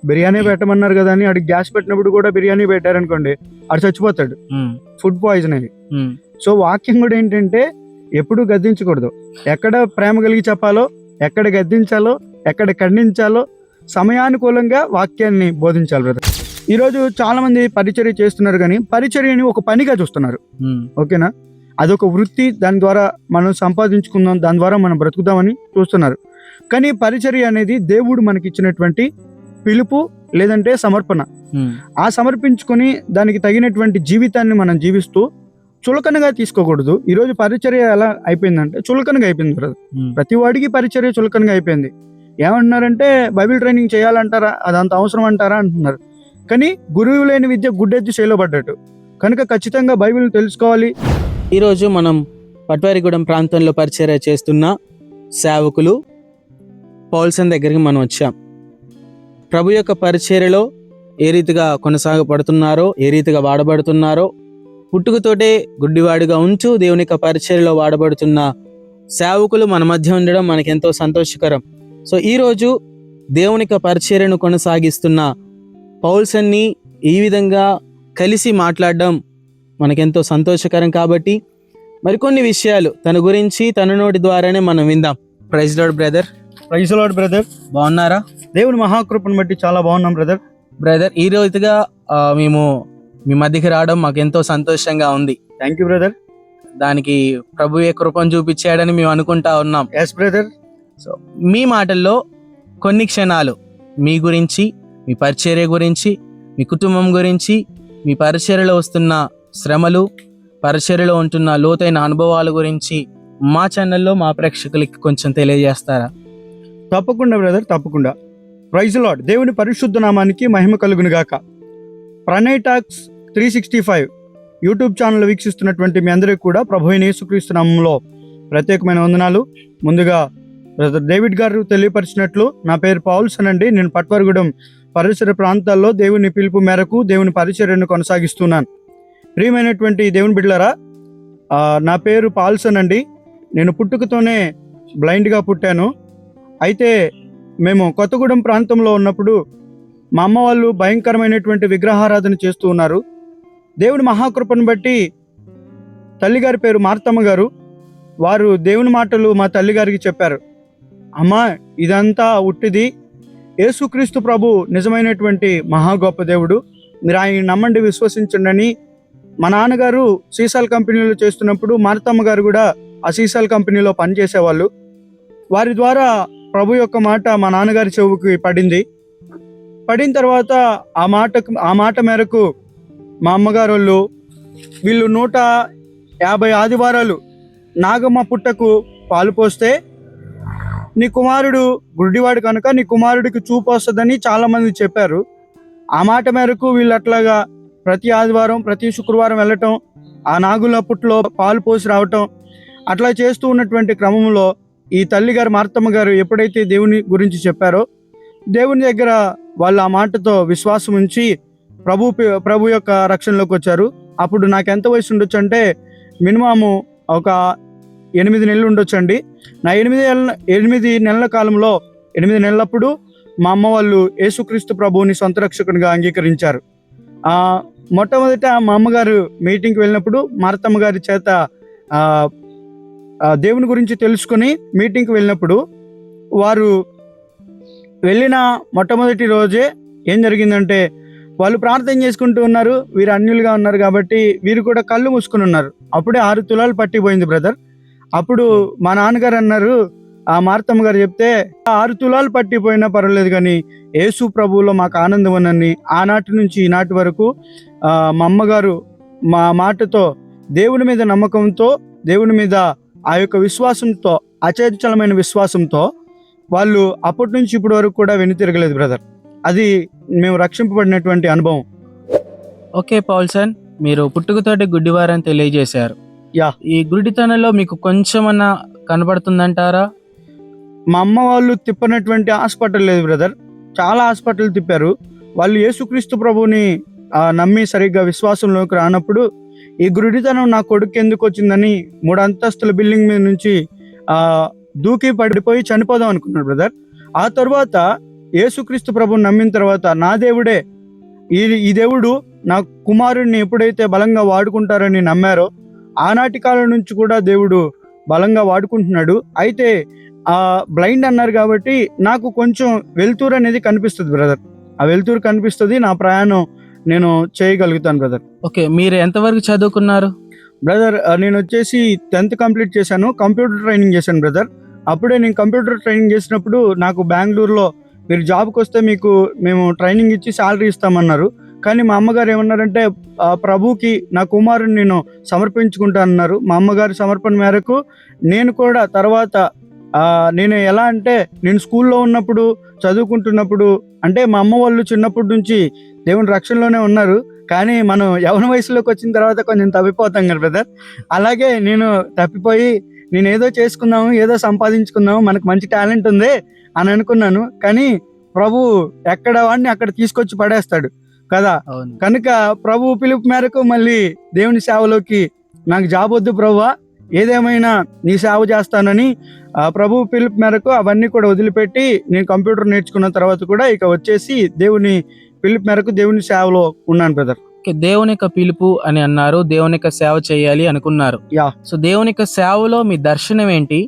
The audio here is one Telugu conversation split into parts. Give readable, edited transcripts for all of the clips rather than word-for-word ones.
బిర్యానీ పెట్టమన్నారు కదా అని ఆడికి గ్యాస్ పెట్టినప్పుడు కూడా బిర్యానీ పెట్టారనుకోండి, ఆడు చచ్చిపోతాడు, ఫుడ్ పాయిజన్ అయ్యి. సో వాక్యం కూడా ఏంటంటే ఎప్పుడు గద్దించకూడదు. ఎక్కడ ప్రేమ కలిగి చెప్పాలో, ఎక్కడ గద్దించాలో, ఎక్కడ ఖండించాలో సమయానుకూలంగా వాక్యాన్ని బోధించాలి బ్రదర్. ఈరోజు చాలా మంది పరిచర్య చేస్తున్నారు, కానీ పరిచర్యని ఒక పనిగా చూస్తున్నారు. ఓకేనా, అదొక వృత్తి, దాని ద్వారా మనం సంపాదించుకుందాం, దాని ద్వారా మనం బ్రతుకుదామని చూస్తున్నారు. కానీ పరిచర్య అనేది దేవుడు మనకి ఇచ్చినటువంటి పిలుపు, లేదంటే సమర్పణ. ఆ సమర్పించుకొని దానికి తగినటువంటి జీవితాన్ని మనం జీవిస్తూ చులకనగా తీసుకోకూడదు. ఈరోజు పరిచర్య ఎలా అయిపోయిందంటే చులకనగా అయిపోయింది బ్రదర్. ప్రతి వాడికి పరిచర్య చులకనగా అయిపోయింది. ఏమంటున్నారంటే బైబిల్ ట్రైనింగ్ చేయాలంటారా, అదంత అవసరం అంటారా అంటున్నారు. కానీ గురువు లేని విద్య గుడ్డెత్తి చేలో పడ్డట్టు. కనుక ఖచ్చితంగా బైబిల్ తెలుసుకోవాలి. ఈరోజు మనం పట్వారిగూడెం ప్రాంతంలో పరిచర్య చేస్తున్న సేవకులు పౌల్సన్ దగ్గరికి మనం వచ్చాం. ప్రభు యొక్క పరిచర్యలో ఏ రీతిగా కొనసాగబడుతున్నారో, ఏ రీతిగా వాడబడుతున్నారో, పుట్టుకతోటే గుడ్డివాడిగా ఉంచు దేవుని యొక్క పరిచర్యలో వాడబడుతున్న సేవకులు మన మధ్య ఉండడం మనకెంతో సంతోషకరం. సో ఈరోజు దేవుని యొక్క పరిచర్యను కొనసాగిస్తున్న పౌల్సన్ని ఈ విధంగా కలిసి మాట్లాడడం మనకెంతో సంతోషకరం. కాబట్టి మరికొన్ని విషయాలు తన గురించి తన నోటి ద్వారానే మనం విందాం. Praise lord brother. Praise lord brother. బాగున్నారా? దేవుని మహాకృపను బట్టి చాలా బాగున్నాం బ్రదర్. బ్రదర్, ఈ రోజుగా మేము మీ మధ్యకి రావడం మాకు ఎంతో సంతోషంగా ఉంది. Thank you brother. దానికి ప్రభువే కృపను చూపించాడని మేము అనుకుంటా ఉన్నాం. Yes brother. సో మీ మాటల్లో కొన్ని క్షణాలు మీ గురించి, మీ పరిచర్య గురించి, మీ కుటుంబం గురించి, మీ పరిచర్యలో వస్తున్న శ్రమలు, పరిచర్యలో ఉంటున్న లోతైన అనుభవాల గురించి మా ఛానల్లో మా ప్రేక్షకులకి కొంచెం తెలియజేస్తారా? తప్పకుండా బ్రదర్, తప్పకుండా. Praise lord. దేవుని పరిశుద్ధ నామానికి మహిమ కలుగును గాక. ప్రణయ్ టాక్స్ 365 యూట్యూబ్ ఛానల్ వీక్షిస్తున్నటువంటి మీ అందరికీ కూడా ప్రభు అయిన యేసుక్రీస్తు నామములో ప్రత్యేకమైన వందనాలు. ముందుగా బ్రదర్ డేవిడ్ గారు తెలియపరిచినట్లు నా పేరు పౌల్సన్ అండి. నేను పట్వారిగూడెం పరిసర ప్రాంతాల్లో దేవుని పిలుపు మేరకు దేవుని పరిచర్యను కొనసాగిస్తున్నాను. ప్రియమైనటువంటి దేవుని బిడ్డలారా, నా పేరు పౌల్సన్ అండి. నేను పుట్టుకతోనే బ్లైండ్గా పుట్టాను. అయితే మేము కొత్తగూడెం ప్రాంతంలో ఉన్నప్పుడు మా అమ్మ వాళ్ళు భయంకరమైనటువంటి విగ్రహారాధన చేస్తూ ఉన్నారు. దేవుని మహాకృపను బట్టి తల్లిగారి పేరు మార్తమ్మ గారు, వారు దేవుని మాటలు మా తల్లిగారికి చెప్పారు. అమ్మా, ఇదంతా ఉట్టిది, యేసుక్రీస్తు ప్రభు నిజమైనటువంటి మహా గొప్ప దేవుడు, మీరు ఆయన నమ్మండి, విశ్వసించండి అని. మా నాన్నగారు సీసాల కంపెనీలో చేస్తున్నప్పుడు మార్తమ్మ గారు కూడా ఆ సీసాల కంపెనీలో పనిచేసేవాళ్ళు. వారి ద్వారా ప్రభు యొక్క మాట మా నాన్నగారి చెవుకి పడింది. పడిన తర్వాత ఆ మాట మేరకు మా అమ్మగారు వాళ్ళు వీళ్ళు 150 ఆదివారాలు నాగమ్మ పుట్టకు పాలు పోస్తే నీ కుమారుడు గుడ్డివాడు కనుక నీ కుమారుడికి చూపు వస్తుందని చాలామంది చెప్పారు. ఆ మాట మేరకు వీళ్ళు అట్లాగా ప్రతి ఆదివారం, ప్రతి శుక్రవారం వెళ్ళటం, ఆ నాగుల పుట్టలో పాలు పోసి రావటం, అట్లా చేస్తూ ఉన్నటువంటి క్రమంలో ఈ తల్లిగారు మార్తమ్మ గారు ఎప్పుడైతే దేవుని గురించి చెప్పారో, దేవుని దగ్గర వాళ్ళు ఆ మాటతో విశ్వాసం ఉంచి ప్రభు యొక్క రక్షణలోకి వచ్చారు. అప్పుడు నాకు ఎంత వయసు ఉండొచ్చు అంటే మినిమము ఒక 8 నెలలు ఉండొచ్చండి. నా 8 నెలల కాలంలో 8 నెలలప్పుడు మా అమ్మ వాళ్ళు యేసుక్రీస్తు ప్రభువుని సొంత రక్షకునిగా అంగీకరించారు. మొట్టమొదట మా అమ్మగారు మీటింగ్కి వెళ్ళినప్పుడు మార్తమ్మ గారి చేత దేవుని గురించి తెలుసుకొని మీటింగ్కి వెళ్ళినప్పుడు వారు వెళ్ళిన మొట్టమొదటి రోజే ఏం జరిగిందంటే, వాళ్ళు ప్రార్థన చేసుకుంటూ ఉన్నారు. వీరు అన్యులుగా ఉన్నారు కాబట్టి వీరు కూడా కళ్ళు మూసుకుని ఉన్నారు. అప్పుడే 6 తులాలు పట్టిపోయింది బ్రదర్. అప్పుడు మా నాన్నగారు అన్నారు, ఆ మార్తమ్మ గారు చెప్తే, 6 తులాలు పట్టిపోయినా పర్వాలేదు కానీ యేసు ప్రభువులో మాకు ఆనందం ఉన్నని. ఆనాటి నుంచి ఈనాటి వరకు మా అమ్మగారు మా మాటతో, దేవుని మీద నమ్మకంతో, దేవుని మీద ఆ యొక్క విశ్వాసంతో, అచంచలమైన విశ్వాసంతో వాళ్ళు అప్పటి నుంచి ఇప్పటి వరకు కూడా వెనుతిరగలేదు బ్రదర్. అది మేము రక్షింపబడినటువంటి అనుభవం. ఓకే పౌల్సన్, మీరు పుట్టుకతోటి గుడ్డివారని తెలియజేశారు. యా. ఈ గుడ్డితనంలో మీకు కొంచెమన్నా కనబడుతుందంటారా? మా అమ్మ వాళ్ళు తిప్పనటువంటి హాస్పిటల్ లేదు బ్రదర్. చాలా హాస్పిటల్ తిప్పారు. వాళ్ళు యేసుక్రీస్తు ప్రభుని నమ్మి సరిగ్గా విశ్వాసంలోకి రానప్పుడు ఈ గుడ్డితనం నా కొడుకు ఎందుకు వచ్చిందని 3 అంతస్తుల బిల్డింగ్ మీద నుంచి దూకి పడిపోయి చనిపోదాం అనుకున్నాడు బ్రదర్. ఆ తర్వాత యేసుక్రీస్తు ప్రభుని నమ్మిన తర్వాత నా దేవుడే ఈ దేవుడు నా కుమారుడిని ఎప్పుడైతే బలంగా వాడుకుంటారని నమ్మారో ఆనాటి కాలం నుంచి కూడా దేవుడు బలంగా వాడుకుంటున్నాడు. అయితే బ్లైండ్ అన్నారు కాబట్టి నాకు కొంచెం వెలుతురు అనేది కనిపిస్తుంది బ్రదర్. ఆ వెలుతురు కనిపిస్తుంది, నా ప్రయాణం నేను చేయగలుగుతాను బ్రదర్. ఓకే, మీరు ఎంతవరకు చదువుకున్నారు? బ్రదర్ నేను వచ్చేసి 10th కంప్లీట్ చేశాను, కంప్యూటర్ ట్రైనింగ్ చేశాను బ్రదర్. అప్పుడే నేను కంప్యూటర్ ట్రైనింగ్ చేసినప్పుడు నాకు బెంగళూరులో మీరు జాబ్కి వస్తే మేము ట్రైనింగ్ ఇచ్చి శాలరీ ఇస్తామన్నారు. కానీ మా అమ్మగారు ఏమన్నారంటే ప్రభుకి నా కుమారుని నేను సమర్పించుకుంటానన్నారు. మా అమ్మగారి సమర్పణ మేరకు నేను కూడా తర్వాత నేను ఎలా అంటే నేను స్కూల్లో ఉన్నప్పుడు చదువుకుంటున్నప్పుడు అంటే మా అమ్మ వాళ్ళు చిన్నప్పటి నుంచి దేవుని రక్షణలోనే ఉన్నారు. కానీ మనం యవన వయసులోకి వచ్చిన తర్వాత కొంచెం తప్పిపోతాం కదా బ్రదర్. అలాగే నేను తప్పిపోయి నేను ఏదో చేసుకుందాము, ఏదో సంపాదించుకుందాము, మనకు మంచి టాలెంట్ ఉంది అని అనుకున్నాను. కానీ ప్రభు ఎక్కడ వాడిని అక్కడ తీసుకొచ్చి పడేస్తాడు కదా. కనుక ప్రభు పిలుపు మేరకు మళ్ళీ దేవుని సేవలోకి నాకు జాబ్ వద్దు ప్రభువా, ఏదేమైనా నీ సేవ చేస్తానని ప్రభు పిలుపు మేరకు అవన్నీ కూడా వదిలిపెట్టి నేను కంప్యూటర్ నేర్చుకున్న తర్వాత కూడా ఇక వచ్చేసి దేవుని పిలుపు మేరకు దేవుని సేవలో ఉన్నాను బ్రదర్. దేవుని యొక్క పిలుపు అని అన్నారు, దేవుని యొక్క సేవ చేయాలి అనుకున్నారు. సో దేవుని యొక్క సేవలో మీ దర్శనం ఏంటి?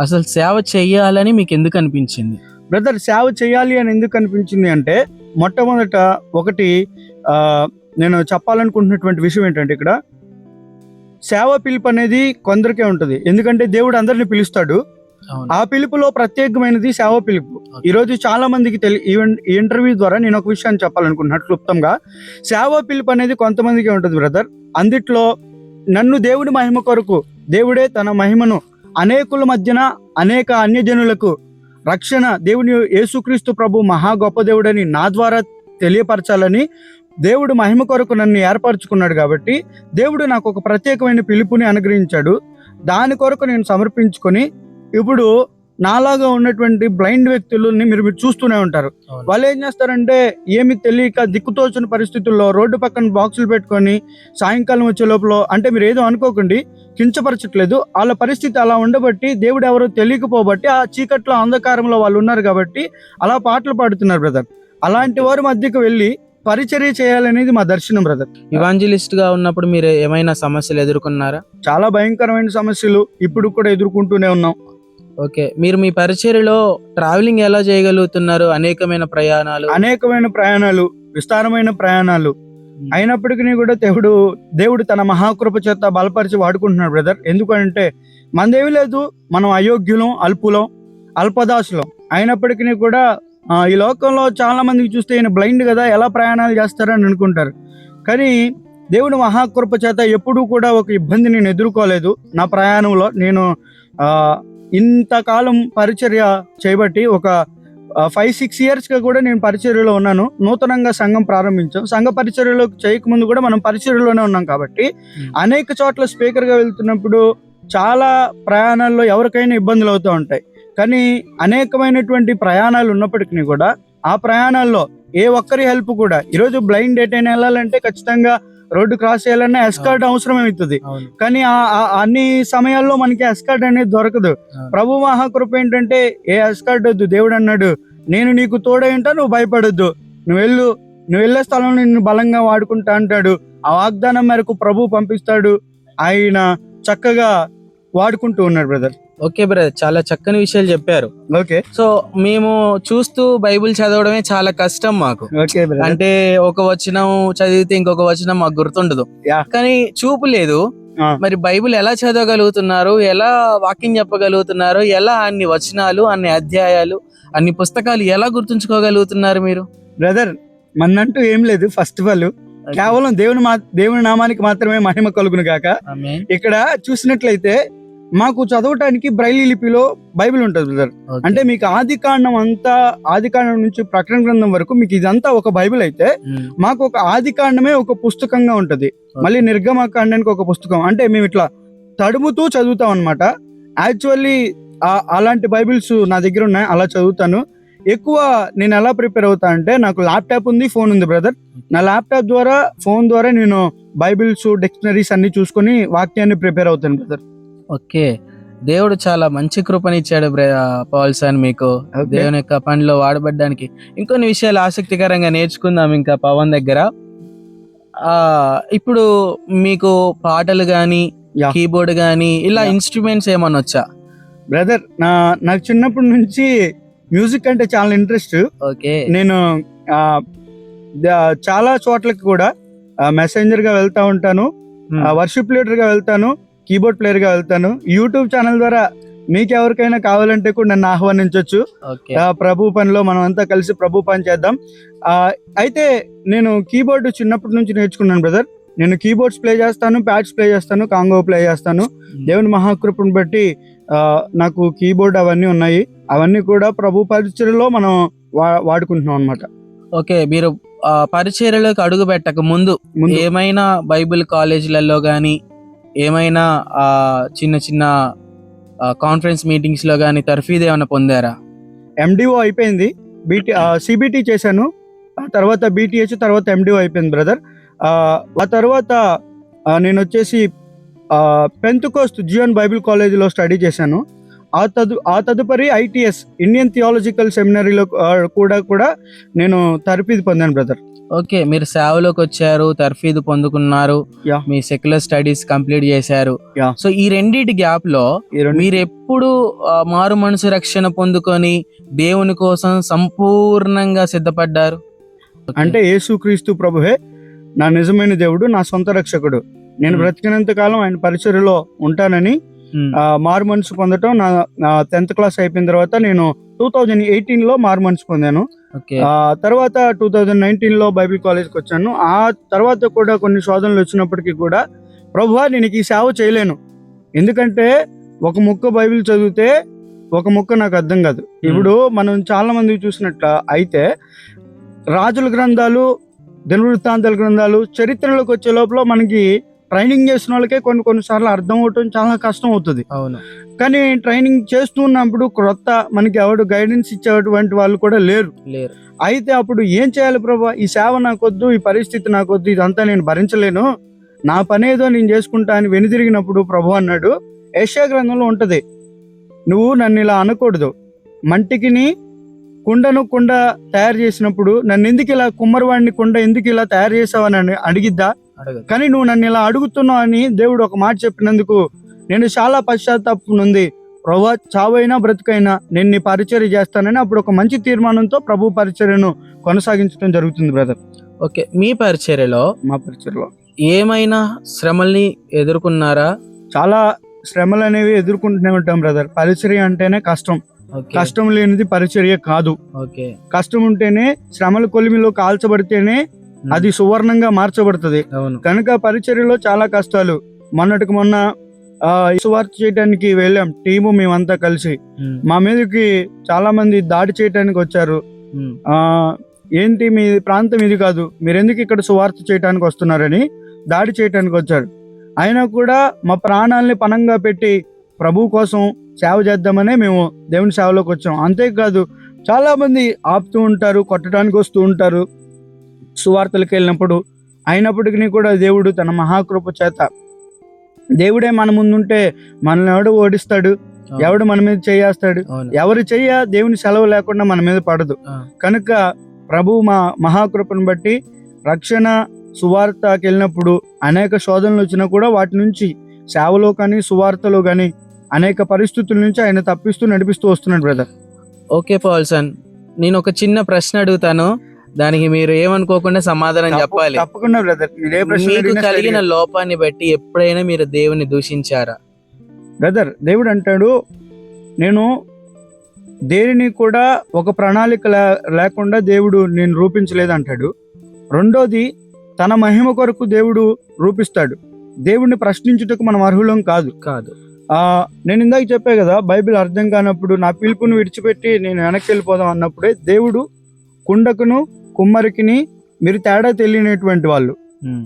అసలు సేవ చేయాలని మీకు ఎందుకు అనిపించింది? బ్రదర్ సేవ చేయాలి అని ఎందుకు అనిపించింది అంటే మొట్టమొదట ఒకటి నేను చెప్పాలనుకుంటున్నటువంటి విషయం ఏంటంటే ఇక్కడ సేవ పిలుపు అనేది కొందరికే ఉంటుంది. ఎందుకంటే దేవుడు అందరిని పిలుస్తాడు. ఆ పిలుపులో ప్రత్యేకమైనది సేవ పిలుపు. ఈరోజు చాలా మందికి ఈ ఇంటర్వ్యూ ద్వారా నేను ఒక విషయాన్ని చెప్పాలనుకుంటున్నాను క్లుప్తంగా. సేవ పిలుపు అనేది కొంతమందికి ఉంటుంది బ్రదర్. అందుట్లో నన్ను దేవుని మహిమ కొరకు దేవుడే తన మహిమను అనేకుల మధ్యన అనేక అన్యజనులకు రక్షణ దేవుని యేసుక్రీస్తు ప్రభు మహా గొప్ప దేవుడని నా ద్వారా తెలియపరచాలని దేవుడు మహిమ కొరకు నన్ను ఏర్పరచుకున్నాడు. కాబట్టి దేవుడు నాకు ఒక ప్రత్యేకమైన పిలుపుని అనుగ్రహించాడు. దాని కొరకు నేను సమర్పించుకొని ఇప్పుడు నాలాగా ఉన్నటువంటి బ్లైండ్ వ్యక్తులని మీరు చూస్తూనే ఉంటారు. వాళ్ళు ఏం చేస్తారంటే ఏమి తెలియక దిక్కుతోచిన పరిస్థితుల్లో రోడ్డు పక్కన బాక్సులు పెట్టుకొని సాయంకాలం వచ్చే లోపల అంటే మీరు ఏదో అనుకోకండి, కించపరచట్లేదు, వాళ్ళ పరిస్థితి అలా ఉండబట్టి దేవుడు ఎవరో తెలియకపోబట్టి ఆ చీకట్లో అంధకారంలో వాళ్ళు ఉన్నారు కాబట్టి అలా పాటలు పాడుతున్నారు బ్రదర్. అలాంటి వారి మధ్యకు వెళ్ళి పరిచర్య చేయాలనేది మా దర్శనం బ్రదర్. ఇవాంజలిస్ట్ గా ఉన్నప్పుడు మీరు ఏమైనా సమస్యలు ఎదుర్కొన్నారా? చాలా భయంకరమైన సమస్యలు ఇప్పుడు కూడా ఎదుర్కొంటూనే ఉన్నాం. ఓకే, మీరు మీ పరిచర్యలో ట్రావెలింగ్ ఎలా చేయగలుగుతున్నారు? అనేకమైన ప్రయాణాలు, విస్తారమైన ప్రయాణాలు అయినప్పటికీ కూడా దేవుడు తన మహాకృప చేత బలపరిచి వాడుకుంటున్నాడు బ్రదర్. ఎందుకంటే మనదేమీ లేదు, మనం అయోగ్యులం, అల్పదాసులం అయినప్పటికీ కూడా ఈ లోకంలో చాలా మందికి చూస్తే ఈయన బ్లైండ్ కదా, ఎలా ప్రయాణాలు చేస్తారని అనుకుంటారు. కానీ దేవుని మహాకృప చేత ఎప్పుడూ కూడా ఒక ఇబ్బంది నేను ఎదుర్కోలేదు. నా ప్రయాణంలో నేను ఇంతకాలం పరిచర్య చేయబట్టి ఒక 5-6 yearsగా కూడా నేను పరిచర్యలో ఉన్నాను. నూతనంగా సంఘం ప్రారంభించాం. సంఘ పరిచర్యలో చేయకముందు కూడా మనం పరిచర్యలోనే ఉన్నాం కాబట్టి అనేక చోట్ల స్పీకర్గా వెళ్తున్నప్పుడు చాలా ప్రయాణాల్లో ఎవరికైనా ఇబ్బందులు అవుతూ ఉంటాయి. కానీ అనేకమైనటువంటి ప్రయాణాలు ఉన్నప్పటికీ కూడా ఆ ప్రయాణాల్లో ఏ ఒక్కరి హెల్ప్ కూడా ఈరోజు బ్లైండ్ ఎటైనా వెళ్ళాలంటే ఖచ్చితంగా రోడ్డు క్రాస్ చేయాలన్నా ఎస్కార్ట్ అవసరమవుతుంది. కానీ అన్ని సమయాల్లో మనకి ఎస్కార్ట్ అనేది దొరకదు. ప్రభు మహాకృప ఏంటంటే ఏ ఎస్కార్ట్ వద్దు, దేవుడు అన్నాడు నేను నీకు తోడై ఉంటా, నువ్వు భయపడొద్దు, నువ్వు వెళ్ళే స్థలంలో నిన్ను బలంగా వాడుకుంటా అంటాడు. ఆ వాగ్దానం మేరకు ప్రభు పంపిస్తాడు. ఆయన చక్కగా వాడుకుంటూ ఉన్నాడు బ్రదర్. ఓకే బ్రదర్, చాలా చక్కని విషయాలు చెప్పారు. ఓకే, సో మేము చూస్తూ బైబిల్ చదవడమే చాలా కష్టం మాకు. అంటే ఒక వచనం చదివితే ఇంకొక వచనం మాకు గుర్తుండదు, కానీ చూపు లేదు. మరి బైబిల్ ఎలా చదవగలుగుతున్నారు, ఎలా వాక్యం చెప్పగలుగుతున్నారు, ఎలా అన్ని వచనాలు, అన్ని అధ్యాయాలు, అన్ని పుస్తకాలు ఎలా గుర్తుంచుకోగలుగుతున్నారు మీరు? బ్రదర్ మనంటూ ఏం లేదు. ఫస్ట్ ఆఫ్ ఆల్ కేవలం దేవుని నామానికి మాత్రమే మహిమ కలుగును గాక. ఇక్కడ చూసినట్లయితే మాకు చదవటానికి బ్రైలీ లిపిలో బైబిల్ ఉంటుంది బ్రదర్. అంటే మీకు ఆదికాండం నుంచి ప్రకటన గ్రంథం వరకు మీకు ఇదంతా ఒక బైబిల్ అయితే మాకు ఒక ఆదికాండమే ఒక పుస్తకంగా ఉంటది. మళ్ళీ నిర్గమకాండానికి ఒక పుస్తకం. అంటే మేము ఇట్లా తడుముతూ చదువుతాం అనమాట. యాక్చువల్లీ అలాంటి బైబిల్స్ నా దగ్గర ఉన్నాయి, అలా చదువుతాను. ఎక్కువ నేను ఎలా ప్రిపేర్ అవుతా అంటే నాకు ల్యాప్టాప్ ఉంది, ఫోన్ ఉంది బ్రదర్. నా ల్యాప్టాప్ ద్వారా, ఫోన్ ద్వారా నేను బైబిల్స్, డిక్షనరీస్ అన్ని చూసుకొని వాక్యాన్ని ప్రిపేర్ అవుతాను బ్రదర్. ఓకే, దేవుడు చాలా మంచి కృపనిచ్చాడు పౌల్సన్ మీకు Okay. దేవుని యొక్క పనిలో వాడబడ్డానికి. ఇంకొన్ని విషయాలు ఆసక్తికరంగా నేర్చుకుందాం ఇంకా పవన్ దగ్గర. ఇప్పుడు మీకు పాటలు గాని, Yeah. కీబోర్డ్ గాని ఇలా Yeah. ఇన్స్ట్రుమెంట్స్ ఏమన్నా వచ్చా? బ్రదర్ నాకు చిన్నప్పటి నుంచి మ్యూజిక్ అంటే చాలా ఇంట్రెస్ట్. ఓకే. నేను చాలా చోట్లకి కూడా మెసెంజర్ గా వెళ్తా ఉంటాను, వర్షిప్ లీడర్ గా వెళ్తాను, కీబోర్డ్ ప్లేయర్ గా వెళ్తాను. యూట్యూబ్ ఛానల్ ద్వారా మీకు ఎవరికైనా కావాలంటే కూడా నన్ను ఆహ్వానించవచ్చు. ఓకే. ప్రభు పనిలో మనం అంతా కలిసి ప్రభు పని చేద్దాం. అయితే నేను కీబోర్డ్ చిన్నప్పటి నుంచి నేర్చుకున్నాను బ్రదర్. నేను కీబోర్డ్స్ ప్లే చేస్తాను, ప్యాడ్స్ ప్లే చేస్తాను, కాంగో ప్లే చేస్తాను. దేవుని మహాకృపను బట్టి నాకు కీబోర్డ్ అవన్నీ ఉన్నాయి. అవన్నీ కూడా ప్రభు పరిచర్యలో మనం వాడుకుంటున్నాం అన్నమాట. ఓకే. మీరు పరిచర్యలోకి అడుగు పెట్టక ముందు ఏమైనా బైబిల్ కాలేజీలలో గాని, ఏమైనా చిన్న చిన్న కాన్ఫరెన్స్ మీటింగ్స్ లో గాని తర్ఫీదు ఏమైనా పొందారా? ఎండిఓ అయిపోయింది, సిబిటి చేశాను, ఆ తర్వాత బీటీహెచ్, తర్వాత ఎండిఓ అయిపోయింది బ్రదర్. ఆ తర్వాత నేను వచ్చేసి పెంతెకోస్త్ జియోన్ బైబిల్ కాలేజీలో స్టడీ చేశాను. ఆ తదుపరి ఐటీఎస్ ఇండియన్ థియాలజికల్ సెమినరీలో కూడా నేను తర్ఫీదు పొందాను బ్రదర్. ఓకే. మీరు సేవలోకి వచ్చారు, తర్ఫీదు పొందుకున్నారు, Yeah. మీ సెక్యులర్ స్టడీస్ కంప్లీట్ చేశారు. Yeah. సో ఈ రెండింటి గ్యాప్ లో మీరు ఎప్పుడు మారు మనసు రక్షణ పొందుకొని దేవుని కోసం సంపూర్ణంగా సిద్ధపడ్డారు? అంటే యేసుక్రీస్తు ప్రభువే నా నిజమైన దేవుడు, నా సొంత రక్షకుడు. నేను బ్రతికినంత కాలం ఆయన పరిచర్యలో ఉంటానని మారు మనసు పొందటం. నా 10th క్లాస్ అయిపోయిన తర్వాత నేను 2018లో మారు మనసు పొందాను. తర్వాత 2019లో బైబిల్ కాలేజ్కి వచ్చాను. ఆ తర్వాత కూడా కొన్ని శోధనలు వచ్చినప్పటికీ కూడా ప్రభువా నేను ఈ సేవ చేయలేను, ఎందుకంటే ఒక ముక్క బైబిల్ చదివితే ఒక ముక్క నాకు అర్థం కాదు. ఇప్పుడు మనం చాలా మంది చూసినట్ల అయితే రాజుల గ్రంథాలు, దినవృత్తాంతాల గ్రంథాలు, చరిత్రలోకి వచ్చే లోపల మనకి ట్రైనింగ్ చేసిన వాళ్ళకే కొన్నిసార్లు అర్థం అవటం చాలా కష్టం అవుతుంది. అవును. కానీ ట్రైనింగ్ చేస్తున్నప్పుడు క్రొత్త మనకి ఎవరు గైడెన్స్ ఇచ్చేటువంటి వాళ్ళు కూడా లేరు. అయితే అప్పుడు ఏం చేయాలి ప్రభా, ఈ సేవ నాకొద్దు, ఈ పరిస్థితి నాకొద్దు, ఇదంతా నేను భరించలేను, నా పనేదో నేను చేసుకుంటా అని వెనుదిరిగినప్పుడు ప్రభు అన్నాడు, యెషయా గ్రంథంలో ఉంటది, నువ్వు నన్ను ఇలా అనకూడదు, మంటికిని కుండను కుండ తయారు చేసినప్పుడు నన్ను ఎందుకు ఇలా కుమ్మరివాడిని కుండ ఎందుకు ఇలా తయారు చేసావని అడిగిద్దా, కానీ నువ్వు నన్ను ఇలా అడుగుతున్నావు అని దేవుడు ఒక మాట చెప్పినందుకు నేను చాలా పశ్చాత్తాపం ఉంది. ప్రభా చావైనా బ్రతుకైనా నేను నీ పరిచర్య చేస్తానని అప్పుడు ఒక మంచి తీర్మానంతో ప్రభు పరిచర్యను కొనసాగించడం జరుగుతుంది బ్రదర్. ఓకే. మీ పరిచర్యలో, మా పరిచర్యలో ఏమైనా శ్రమల్ని ఎదుర్కొన్నారా? చాలా శ్రమలు అనేవి ఎదుర్కొంటూనే ఉంటాం బ్రదర్. పరిచర్య అంటేనే కష్టం, కష్టం లేనిది పరిచర్య కాదు. కష్టం ఉంటేనే, శ్రమల కొలిమిలో కాల్చబడితేనే అది సువర్ణంగా మార్చబడుతుంది. కనుక పరిచర్యలో చాలా కష్టాలు. మొన్నటికి మొన్న సువార్త చేయడానికి వెళ్ళాం, టీము మేమంతా కలిసి. మా మీదకి చాలా మంది దాడి చేయడానికి వచ్చారు. ఏంటి మీ ప్రాంతం ఇది కాదు, మీరెందుకు ఇక్కడ సువార్త చేయడానికి వస్తున్నారని దాడి చేయడానికి వచ్చారు. అయినా కూడా మా ప్రాణాలని పణంగా పెట్టి ప్రభు కోసం సేవ చేద్దామనే మేము దేవుని సేవలోకి వచ్చాం. అంతేకాదు చాలా మంది ఆపుతూ ఉంటారు, కొట్టడానికి వస్తూ ఉంటారు సువార్తలకు వెళ్ళినప్పుడు. అయినప్పటికీ కూడా దేవుడు తన మహాకృప చేత, దేవుడే మన ముందుంటే మనల్ని ఎవడు ఓడిస్తాడు, ఎవడు మన మీద చేయేస్తాడు, ఎవరు చెయ్య దేవుని సెలవు లేకుండా మన మీద పడదు. కనుక ప్రభు మా మహాకృపను బట్టి రక్షణ సువార్తకి వెళ్ళినప్పుడు అనేక శోధనలు వచ్చినా కూడా వాటి నుంచి సేవలో కానీ సువార్తలో కానీ అనేక పరిస్థితుల నుంచి ఆయన తప్పిస్తూ నడిపిస్తూ వస్తున్నాడు బ్రదర్. ఓకే పౌల్సన్, నేను ఒక చిన్న ప్రశ్న అడుగుతాను, దానికి మీరు ఏమనుకోకుండా సమాధానం చెప్పాలి. తప్పకుండా బ్రదర్. మీకు కలిగిన లోపాన్ని బట్టి ఎప్పుడైనా మీరు దేవుని దూషించారా? బ్రదర్, దేవుడు అంటాడు, నేను దేనిని కూడా ఒక ప్రణాళిక లేకుండా దేవుడు నేను రూపించలేదు అంటాడు. రెండోది, తన మహిమ కొరకు దేవుడు రూపిస్తాడు. దేవుడిని ప్రశ్నించుటకు మనం అర్హులం కాదు. నేను ఇందాక చెప్పా కదా, బైబిల్ అర్థం కానప్పుడు నా పిలుపును విడిచిపెట్టి నేను వెనక్కి వెళ్ళిపోదాం అన్నప్పుడే దేవుడు కుండకును కుమ్మరికిని మీరు తేడా తెలియనటువంటి వాళ్ళు,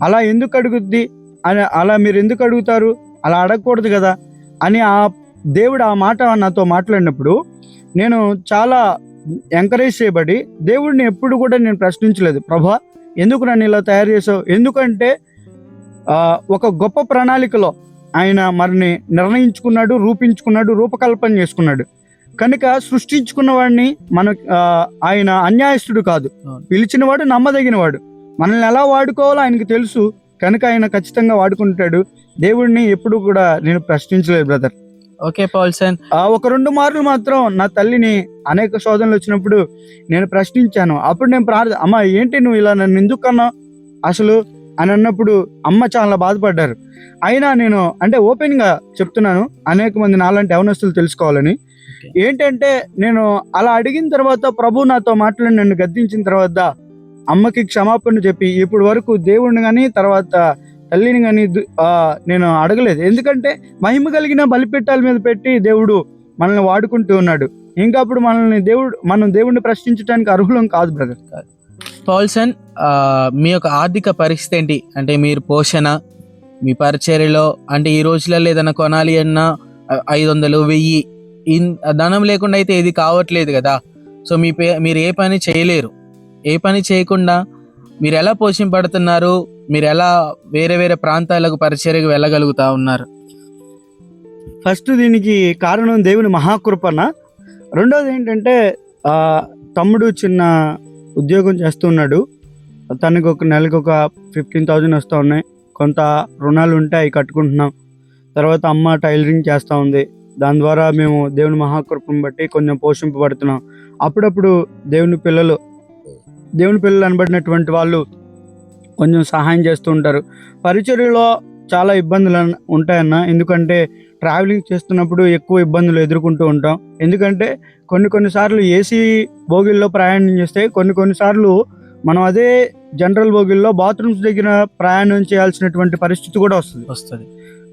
అలా ఎందుకు అడుగుద్ది అని, అలా మీరు ఎందుకు అడుగుతారు, అలా అడగకూడదు కదా అని ఆ దేవుడు ఆ మాట నాతో మాట్లాడినప్పుడు నేను చాలా ఎంకరేజ్ చేయబడి దేవుడిని ఎప్పుడు కూడా నేను ప్రశ్నించలేదు. ప్రభా ఎందుకు నన్ను ఇలా తయారు చేసావు, ఎందుకంటే ఒక గొప్ప ప్రణాళికలో ఆయన మరిని నిర్ణయించుకున్నాడు, రూపించుకున్నాడు, రూపకల్పన చేసుకున్నాడు. కనుక సృష్టించుకున్న వాడిని ఆయన అన్యాయస్తుడు కాదు, పిలిచిన వాడు నమ్మదగినవాడు. మనల్ని ఎలా వాడుకోవాలో ఆయనకి తెలుసు. కనుక ఆయన ఖచ్చితంగా వాడుకుంటాడు. దేవుడిని ఎప్పుడు కూడా నేను ప్రశ్నించలేదు బ్రదర్. ఓకే పౌల్సన్, ఒక 2 మార్లు మాత్రం నా తల్లిని అనేక శోధనలు వచ్చినప్పుడు నేను ప్రశ్నించాను. అప్పుడు నేను అమ్మ ఏంటి నువ్వు ఇలా నన్ను ఎందుకు అన్నావు అసలు అని అన్నప్పుడు అమ్మ చాలా బాధపడ్డారు. అయినా నేను అంటే ఓపెన్ గా చెప్తున్నాను, అనేక మంది నాలాంటి యవనస్తులు తెలుసుకోవాలని. ఏంటంటే నేను అలా అడిగిన తర్వాత ప్రభు నాతో మాట్లాడి నన్ను గద్దించిన తర్వాత అమ్మకి క్షమాపణ చెప్పి ఇప్పుడు వరకు దేవుడిని కానీ తర్వాత తల్లిని కానీ నేను అడగలేదు. ఎందుకంటే మహిమ కలిగిన బలిపీఠాల మీద పెట్టి దేవుడు మనల్ని వాడుకుంటూ ఉన్నాడు. ఇంకా అప్పుడు మనం దేవుడిని ప్రశ్నించడానికి అర్హులం కాదు బ్రదర్. పౌల్సన్, మీ యొక్క ఆర్థిక పరిస్థితి ఏంటి? అంటే మీరు పోషణ, మీ పరిచర్యలో అంటే ఈ రోజులలో ఏదైనా కొనాలి అన్నా 500, 1000 ధనం లేకుండా అయితే ఏది కావట్లేదు కదా. సో మీరు ఏ పని చేయలేరు. ఏ పని చేయకుండా మీరు ఎలా పోషింపడుతున్నారు? మీరు ఎలా వేరే వేరే ప్రాంతాలకు పరిచర్యకు వెళ్ళగలుగుతా ఉన్నారు? ఫస్ట్ దీనికి కారణం దేవుని మహాకృపణ. రెండోది ఏంటంటే తమ్ముడు చిన్న ఉద్యోగం చేస్తున్నాడు. తనకు ఒక నెలకు ఒక 15,000 వస్తూ ఉన్నాయి. కొంత రుణాలు ఉంటాయి, కట్టుకుంటున్నాం. తర్వాత అమ్మ టైలరింగ్ చేస్తూ ఉంది. దాని ద్వారా మేము దేవుని మహాకృపను బట్టి కొంచెం పోషింపబడుతున్నాం. అప్పుడప్పుడు దేవుని పిల్లలు అనబడినటువంటి వాళ్ళు కొంచెం సహాయం చేస్తూ ఉంటారు. పరిచర్యలో చాలా ఇబ్బందులు ఉంటాయన్న. ఎందుకంటే ట్రావెలింగ్ చేస్తున్నప్పుడు ఎక్కువ ఇబ్బందులు ఎదుర్కొంటూ ఉంటాం. ఎందుకంటే కొన్నిసార్లు ఏసీ బోగిల్లో ప్రయాణం చేస్తే కొన్నిసార్లు మనం అదే జనరల్ బోగిల్లో బాత్రూమ్స్ దగ్గర ప్రయాణం చేయాల్సినటువంటి పరిస్థితి కూడా వస్తుంది.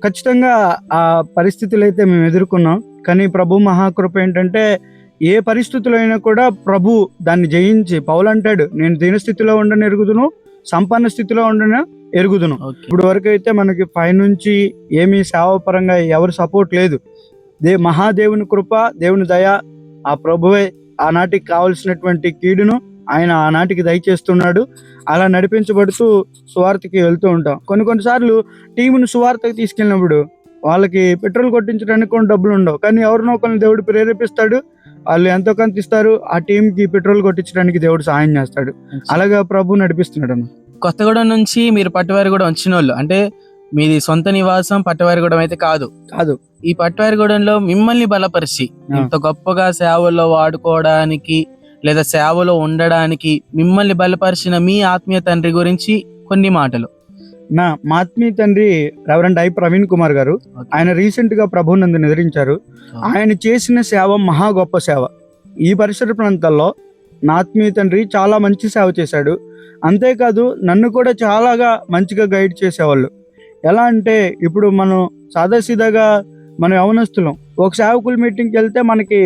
ఖచ్చితంగా ఆ పరిస్థితులు అయితే మేము ఎదుర్కొన్నాం. కానీ ప్రభు మహాకృప ఏంటంటే ఏ పరిస్థితుల్లో అయినా కూడా ప్రభు దాన్ని జయించి, పౌలు అంటాడు నేను దీనస్థితిలో ఉండని ఎరుగుదును, సంపన్న స్థితిలో ఉండన ఎరుగుదును. ఇప్పుడు వరకు అయితే మనకి పైనుంచి ఏమీ సేవాపరంగా ఎవరు సపోర్ట్ లేదు. మహాదేవుని కృప, దేవుని దయ, ఆ ప్రభువే ఆనాటికి కావలసినటువంటి కీడును ఆయన ఆనాటికి దయచేస్తున్నాడు. అలా నడిపించబడుతూ సువార్తకి వెళ్తూ ఉంటాం. కొన్నిసార్లు టీమును సువార్తకి తీసుకెళ్ళినప్పుడు వాళ్ళకి పెట్రోల్ కొట్టించడానికి కొన్ని డబ్బులు ఉండవు. కానీ ఎవరినో ఒకరిని దేవుడు ప్రేరేపిస్తాడు, వాళ్ళు ఎంతో కొంత ఇస్తారు. ఆ టీంకి పెట్రోల్ కొట్టించడానికి దేవుడు సహాయం చేస్తాడు. అలాగా ప్రభు నడిపిస్తున్నాడు అన్న. కొత్తగూడెం నుంచి మీరు పట్టువారిగూడెం వచ్చిన వాళ్ళు, అంటే మీది సొంత నివాసం పట్టువారిగూడెం అయితే కాదు. ఈ పట్టువారిగూడెంలో మిమ్మల్ని బలపరిచి ఇంత గొప్పగా సేవల్లో వాడుకోవడానికి లేదా సేవలో ఉండడానికి మిమ్మల్ని బలపరిచిన మీ ఆత్మీయ తండ్రి గురించి కొన్ని మాటలు. మా ఆత్మీయ తండ్రి రెవరెండ్ ఐ ప్రవీణ్ కుమార్ గారు. ఆయన రీసెంట్ గా ప్రభునందు నిద్రించారు. ఆయన చేసిన సేవ మహా గొప్ప సేవ. ఈ పరిసర ప్రాంతాల్లో నా ఆత్మీయ తండ్రి చాలా మంచి సేవ చేశాడు. అంతేకాదు నన్ను కూడా చాలాగా మంచిగా గైడ్ చేసేవాళ్ళు. ఎలా అంటే ఇప్పుడు మనం సాదాసీదాగా మన యవనస్తులం ఒక సేవకుల మీటింగ్కి వెళ్తే మనకి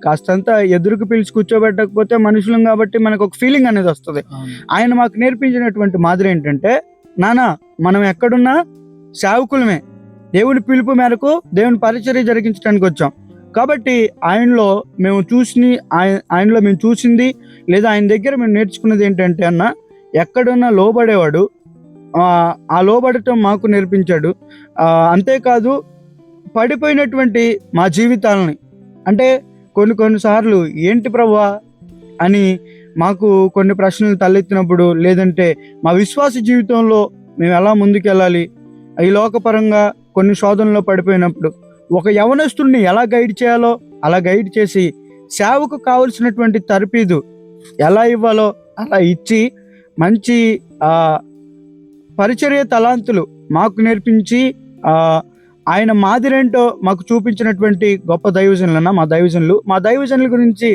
కాస్తంత ఎదురుకు పిలిచి కూర్చోబెట్టకపోతే మనుషులం కాబట్టి మనకు ఒక ఫీలింగ్ అనేది వస్తుంది. ఆయన మాకు నేర్పించినటువంటి మాదిరి ఏంటంటే, నానా మనం ఎక్కడున్నా సేవకులమే, దేవుని పిలుపు మేరకు దేవుని పరిచర్య జరిగించడానికి వచ్చాం. కాబట్టి ఆయనలో మేము చూసింది లేదా ఆయన దగ్గర మేము నేర్చుకున్నది ఏంటంటే అన్న, ఎక్కడున్నా లోబడేవాడు, ఆ లోబడటం మాకు నేర్పించాడు. అంతేకాదు పడిపోయినటువంటి మా జీవితాలని, అంటే కొన్నిసార్లు ఏంటి ప్రభువా అని మాకు కొన్ని ప్రశ్నలు తలెత్తినప్పుడు, లేదంటే మా విశ్వాస జీవితంలో మేము ఎలా ముందుకెళ్ళాలి, ఈ లోకపరంగా కొన్ని శోధనలో పడిపోయినప్పుడు ఒక యవనస్తుడిని ఎలా గైడ్ చేయాలో అలా గైడ్ చేసి, సేవకు కావలసినటువంటి తర్ఫీదు ఎలా ఇవ్వాలో అలా ఇచ్చి, మంచి పరిచర్య తలాంతులు మాకు నేర్పించి, ఆయన మాదిరేంటో మాకు చూపించినటువంటి గొప్ప దైవజనులన్న మా దైవజనుల గురించి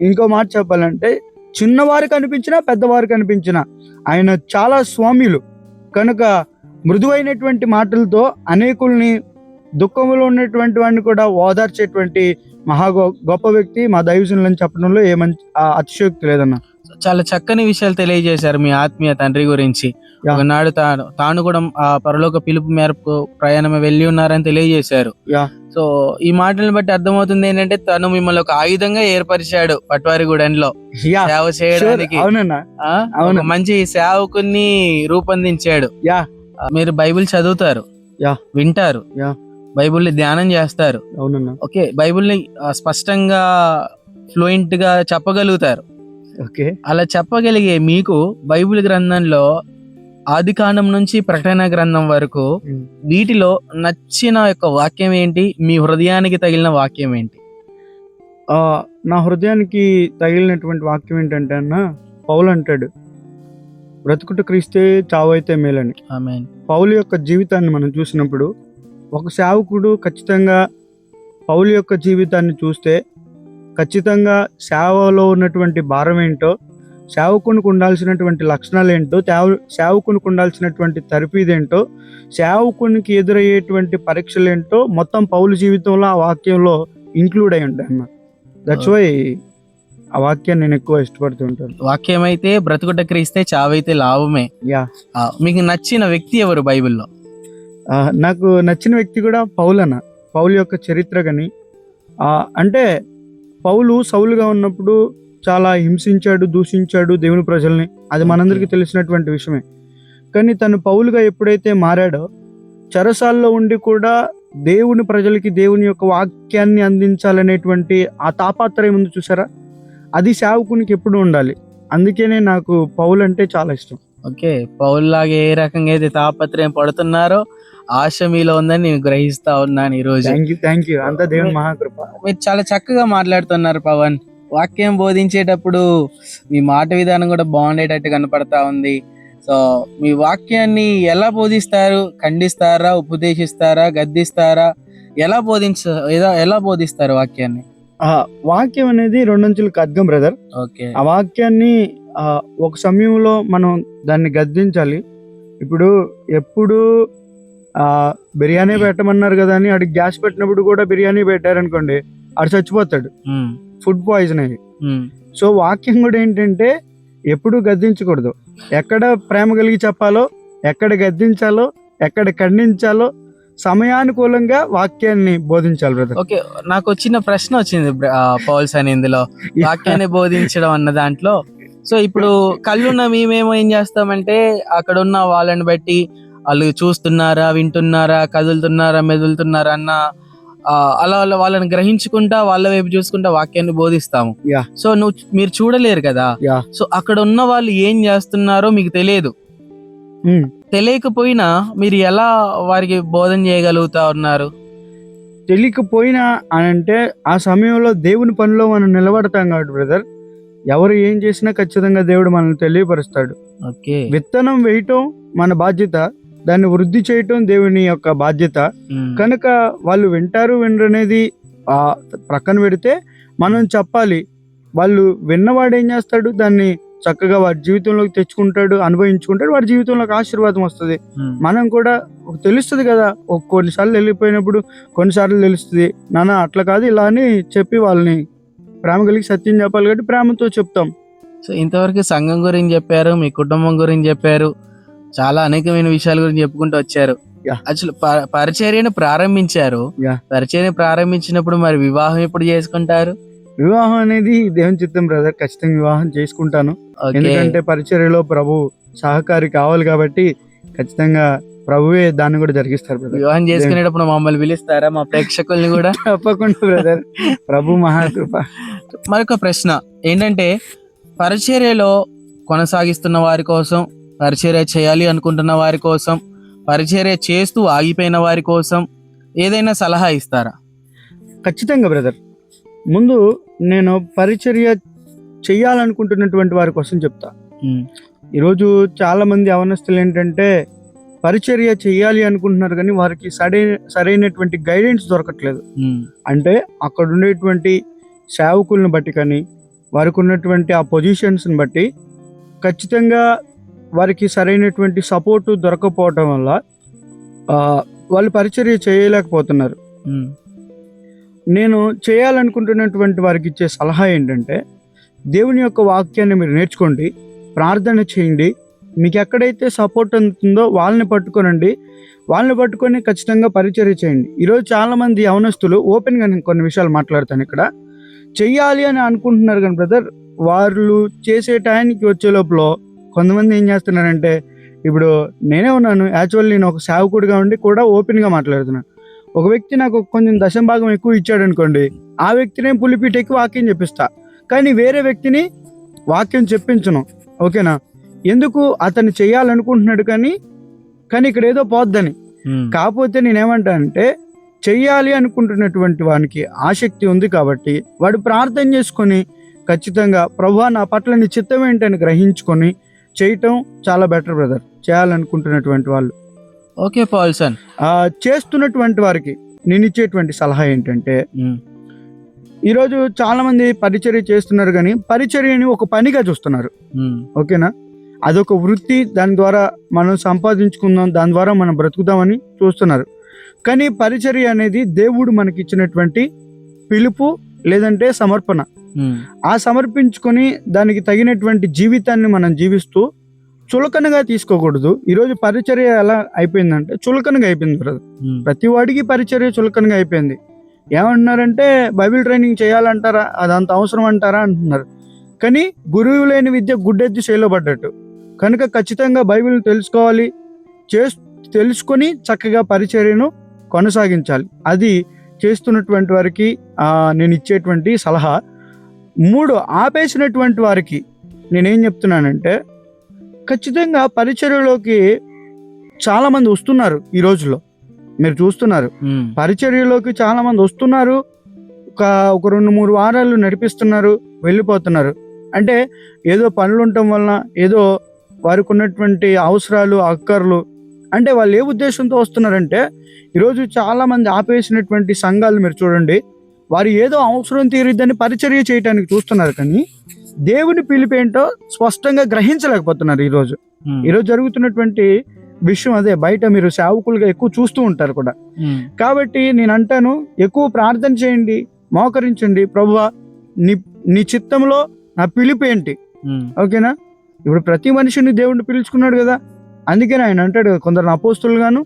ఇంకో మాట చెప్పాలంటే, చిన్నవారికి అనిపించినా పెద్దవారికి అనిపించినా ఆయన చాలా స్వామ్యులు. కనుక మృదువైనటువంటి మాటలతో అనేకుల్ని, దుఃఖంలో ఉన్నటువంటి వాడిని కూడా ఓదార్చేటువంటి గొప్ప వ్యక్తి మా దైవజనులని చెప్పడంలో అతిశయోక్తి లేదన్న. చాలా చక్కని విషయాలు తెలియజేశారు మీ ఆత్మీయ తండ్రి గురించి. ఒకనాడు తాను కూడా ఆ పరలోక పిలుపు మేరకు ప్రయాణం వెళ్ళి ఉన్నారని తెలియజేశారు. సో ఈ మాటలను బట్టి అర్థమవుతుంది ఏంటంటే, తను మిమ్మల్ని ఒక ఆయుధంగా ఏర్పరిచాడు పట్వారిగూడెంలో సేవ చేయడానికి. మంచి సేవకుని రూపొందించాడు. మీరు బైబిల్ చదువుతారు, వింటారు, బైబిల్ని ధ్యానం చేస్తారు, అవునన్నా. ఓకే, బైబిల్ని స్పష్టంగా ఫ్లూయెంట్ గా చెప్పగలుగుతారు. ఓకే. అలా చెప్పగలిగే మీకు బైబిల్ గ్రంథంలో ఆదికాండం నుంచి ప్రకటన గ్రంథం వరకు వీటిలో నచ్చిన యొక్క వాక్యం ఏంటి? మీ హృదయానికి తగిలిన వాక్యం ఏంటి? నా హృదయానికి తగిలినటువంటి వాక్యం ఏంటంటే అన్న, పౌలు అంటాడు, బ్రతుకుట క్రీస్తే చావైతే మేలని. ఆమేన్. పౌలు యొక్క జీవితాన్ని మనం చూసినప్పుడు, ఒక సేవకుడు ఖచ్చితంగా పౌలు యొక్క జీవితాన్ని చూస్తే ఖచ్చితంగా సేవలో ఉన్నటువంటి భారం ఏంటో, సేవకునికి ఉండాల్సినటువంటి లక్షణాలు ఏంటో, సేవకునికి ఉండాల్సినటువంటి తరఫీదేంటో, సేవకునికి ఎదురయ్యేటువంటి పరీక్షలు ఏంటో మొత్తం పౌలు జీవితంలో ఆ వాక్యంలో ఇంక్లూడ్ అయి ఉంటాయి అన్న. దట్స్ వై ఆ వాక్యాన్ని నేను ఎక్కువ ఇష్టపడుతూ ఉంటాను. వాక్యం అయితే బ్రతుకుట క్రీస్తే చావైతే లాభమే. యా. మీకు నచ్చిన వ్యక్తి ఎవరు బైబిల్లో? నాకు నచ్చిన వ్యక్తి కూడా పౌలు అన్న. పౌలు యొక్క చరిత్ర కానీ, అంటే పౌలు సౌలుగా ఉన్నప్పుడు చాలా హింసించాడు, దూషించాడు దేవుని ప్రజల్ని. అది మనందరికీ తెలిసినటువంటి విషయమే. కానీ తను పౌలుగా ఎప్పుడైతే మారాడో, చెరసాల్లో ఉండి కూడా దేవుని ప్రజలకి దేవుని యొక్క వాక్యాన్ని అందించాలనేటువంటి ఆ తాపత్రయం ఉంది చూసారా, అది సేవకునికి ఎప్పుడు ఉండాలి. అందుకనే నాకు పౌలు అంటే చాలా ఇష్టం. ఓకే, పౌలు లాగా ఏ రకంగా అయితే తాపత్రయం పడుతున్నారో ఆశ మీలో ఉందని నేను గ్రహిస్తా ఉన్నాను ఈ రోజు. Thank you. అంతా దేవుని మహాకృప. మీరు చాలా చక్కగా మాట్లాడుతున్నారు పవన్. వాక్యం బోధించేటప్పుడు మీ మాట విధానం కూడా బాగుండేటట్టు కనపడతా ఉంది. సో మీ వాక్యాన్ని ఎలా బోధిస్తారు? ఖండిస్తారా, ఉపదేశిస్తారా, గద్దిస్తారా? ఎలా బోధిస్తారు వాక్యాన్ని? వాక్యం అనేది రెండంచుల ఖడ్గం బ్రదర్. ఓకే. ఆ వాక్యాన్ని ఒక సమయంలో మనం దాన్ని గద్దించాలి. ఇప్పుడు ఎప్పుడు బిర్యానీ పెట్టమన్నారు కదా అని ఆడికి గ్యాస్ పెట్టినప్పుడు కూడా బిర్యానీ పెట్టారనుకోండి, ఆడు చచ్చిపోతాడు, ఫుడ్ పాయిజన్ అయ్యి. సో వాక్యం కూడా ఏంటంటే ఎప్పుడు గద్దించకూడదు. ఎక్కడ ప్రేమ కలిగి చెప్పాలో, ఎక్కడ గద్దించాలో, ఎక్కడ ఖండించాలో సమయానుకూలంగా వాక్యాన్ని బోధించాలి బ్రదర్. ఓకే, నాకు వచ్చిన ప్రశ్న వచ్చింది పౌల్స్ అని ఇందులో వాక్యాన్ని బోధించడం అన్న దాంట్లో. సో ఇప్పుడు కళ్ళున్న మేమేమో ఏం చేస్తామంటే అక్కడ ఉన్న వాళ్ళని బట్టి వాళ్ళు చూస్తున్నారా, వింటున్నారా, కదులుతున్నారా, మెదులుతున్నారా అన్న అలా వాళ్ళని గ్రహించుకుంటా వాళ్ళ వైపు చూసుకుంటా వాక్యాన్ని బోధిస్తాము. సో మీరు చూడలేరు కదా. సో అక్కడ ఉన్న వాళ్ళు ఏం చేస్తున్నారో మీకు తెలియదు. తెలియకపోయినా మీరు ఎలా వారికి బోధన చేయగలుగుతా ఉన్నారు? తెలియకపోయినా అని అంటే ఆ సమయంలో దేవుని పనిలో మనం నిలబడతాం కాబట్టి బ్రదర్, ఎవరు ఏం చేసినా ఖచ్చితంగా దేవుడు మనల్ని తెలియపరుస్తాడు. ఓకే. విత్తనం వేయటం మన బాధ్యత, దాన్ని వృద్ధి చేయటం దేవుని యొక్క బాధ్యత. కనుక వాళ్ళు వింటారు వినరు అనేది ప్రక్కన పెడితే మనం చెప్పాలి. వాళ్ళు విన్నవాడు ఏం చేస్తాడు, దాన్ని చక్కగా వాడి జీవితంలోకి తెచ్చుకుంటాడు, అనుభవించుకుంటాడు, వాడి జీవితంలోకి ఆశీర్వాదం వస్తుంది. మనం కూడా తెలుస్తుంది కదా, కొన్నిసార్లు వెళ్ళిపోయినప్పుడు కొన్నిసార్లు తెలుస్తుంది, నాన్న అట్లా కాదు ఇలా అని చెప్పి వాళ్ళని ప్రేమ కలిగి సత్యం చెప్పాలి కాబట్టి ప్రేమతో చెప్తాం. సో ఇంతవరకు సంఘం గురించి చెప్పారు, మీ కుటుంబం గురించి చెప్పారు, చాలా అనేకమైన విషయాల గురించి చెప్పుకుంటూ వచ్చారు. అసలు పరిచర్యను ప్రారంభించారు. పరిచర్య ప్రారంభించినప్పుడు మరి వివాహం ఎప్పుడు చేసుకుంటారు? వివాహం అనేది దేవుని చిత్తం బ్రదర్, ఖచ్చితంగా వివాహం చేసుకుంటాను. ఎందుకంటే పరిచర్యలో ప్రభు సహకారి కావాలి కాబట్టి ఖచ్చితంగా ప్రభువే దాన్ని కూడా జరిగిస్తారు బ్రదర్. వివాహం చేసుకునేటప్పుడు మమ్మల్ని పిలుస్తారా, మా ప్రేక్షకుల్ని కూడా? తప్పకుండా బ్రదర్, ప్రభు మహాకృప. మరొక ప్రశ్న ఏంటంటే, పరిచర్యలో కొనసాగిస్తున్న వారి కోసం, పరిచర్య చేయాలి అనుకుంటున్న వారి కోసం, పరిచర్య చేస్తూ ఆగిపోయిన వారి కోసం ఏదైనా సలహా ఇస్తారా? ఖచ్చితంగా బ్రదర్. ముందు నేను పరిచర్య చేయాలనుకుంటున్నటువంటి వారి కోసం చెప్తా. ఈరోజు చాలా మంది యవనస్తులు ఏంటంటే పరిచర్య చేయాలి అనుకుంటున్నారు కానీ వారికి సరైనటువంటి గైడెన్స్ దొరకట్లేదు. అంటే అక్కడ ఉండేటువంటి సేవకులను బట్టి కానీ, వారికి ఉన్నటువంటి ఆ పొజిషన్స్ని బట్టి ఖచ్చితంగా వారికి సరైనటువంటి సపోర్టు దొరకపోవటం వల్ల వాళ్ళు పరిచర్య చేయలేకపోతున్నారు. నేను చేయాలనుకుంటున్నటువంటి వారికి ఇచ్చే సలహా ఏంటంటే, దేవుని యొక్క వాక్యాన్ని మీరు నేర్చుకోండి, ప్రార్థన చేయండి, మీకు ఎక్కడైతే సపోర్ట్ అందుతుందో వాళ్ళని పట్టుకోనండి, వాళ్ళని పట్టుకొని ఖచ్చితంగా పరిచర్య చేయండి. ఈరోజు చాలామంది యవనస్తులు ఓపెన్గా నేను కొన్ని విషయాలు మాట్లాడతాను ఇక్కడ, చెయ్యాలి అని అనుకుంటున్నారు కానీ బ్రదర్, వాళ్ళు చేసే టైంకి వచ్చే లోపల కొంతమంది ఏం చేస్తున్నారంటే, ఇప్పుడు నేనే ఉన్నాను, యాక్చువల్ నేను ఒక సేవకుడిగా ఉండి కూడా ఓపెన్గా మాట్లాడుతున్నాను. ఒక వ్యక్తి నాకు కొంచెం దశం భాగం ఎక్కువ ఇచ్చాడు అనుకోండి, ఆ వ్యక్తినే పులిపీట ఎక్కువ వాక్యం చెప్పిస్తా, కానీ వేరే వ్యక్తిని వాక్యం చెప్పించను. ఓకేనా? ఎందుకు? అతను చేయాలనుకుంటున్నాడు కానీ ఇక్కడ ఏదో పోద్దని. కాకపోతే నేనేమంటానంటే, చెయ్యాలి అనుకుంటున్నటువంటి వానికి ఆసక్తి ఉంది కాబట్టి వాడు ప్రార్థన చేసుకొని ఖచ్చితంగా ప్రభువా నా పట్ల నీ చిత్తం ఏంటని గ్రహించుకొని చేయటం చాలా బెటర్ బ్రదర్, చేయాలనుకుంటున్నటువంటి వాళ్ళు. ఓకే పాల్సన్, చేస్తున్నటువంటి వారికి నేను ఇచ్చేటువంటి సలహా ఏంటంటే, ఈరోజు చాలా మంది పరిచర్య చేస్తున్నారు కానీ పరిచర్యని ఒక పనిగా చూస్తున్నారు. ఓకేనా? అదొక వృత్తి, దాని ద్వారా మనం సంపాదించుకుందాం, దాని ద్వారా మనం బ్రతుకుదామని చూస్తున్నారు. కానీ పరిచర్య అనేది దేవుడు మనకి ఇచ్చినటువంటి పిలుపు లేదంటే సమర్పణ. ఆ సమర్పించుకొని దానికి తగినటువంటి జీవితాన్ని మనం జీవిస్తూ చులకనగా తీసుకోకూడదు. ఈరోజు పరిచర్య ఎలా అయిపోయిందంటే చులకనగా అయిపోయింది బ్రదర్. ప్రతి వాడికి పరిచర్య చులకనగా అయిపోయింది. ఏమంటున్నారంటే బైబిల్ ట్రైనింగ్ చేయాలంటారా, అదంత అవసరం అంటారా అంటున్నారు. కానీ గురువు లేని విద్య గుడ్డెద్దు చేలో పడ్డట్టు. కనుక ఖచ్చితంగా బైబిల్ తెలుసుకోవాలి, తెలుసుకొని చక్కగా పరిచర్యను కొనసాగించాలి. అది చేస్తున్నటువంటి వారికి నేను ఇచ్చేటువంటి సలహా. 3, ఆపేసినటువంటి వారికి నేనేం చెప్తున్నానంటే, ఖచ్చితంగా పరిచర్యలోకి చాలా మంది వస్తున్నారు. ఈ రోజుల్లో మీరు చూస్తున్నారు, పరిచర్యలోకి చాలా మంది వస్తున్నారు. ఒక 2-3 వారాలు నడిపిస్తున్నారు, వెళ్ళిపోతున్నారు. అంటే ఏదో పనులు ఉండటం వలన, ఏదో వారికి ఉన్నటువంటి అవసరాలు అక్కర్లు, అంటే వాళ్ళు ఏ ఉద్దేశంతో వస్తున్నారంటే, ఈరోజు చాలా మంది ఆపేసినటువంటి సంఘాలు మీరు చూడండి, వారు ఏదో అవసరం తీరిద్దని పరిచర్య చేయడానికి చూస్తున్నారు, కానీ దేవుని పిలిపేంటో స్పష్టంగా గ్రహించలేకపోతున్నారు. ఈరోజు జరుగుతున్నటువంటి విషయం అదే. బయట మీరు సేవకులుగా ఎక్కువ చూస్తూ ఉంటారు కూడా. కాబట్టి నేను అంటాను, ఎక్కువ ప్రార్థన చేయండి, మోకరించండి. ప్రభువా నీ చిత్తంలో నా పిలిపేంటి? ఓకేనా? ఇప్పుడు ప్రతి మనిషిని దేవుడిని పిలుచుకున్నాడు కదా. అందుకని ఆయన అంటాడు, కొందరిని అపోస్తులు గాను,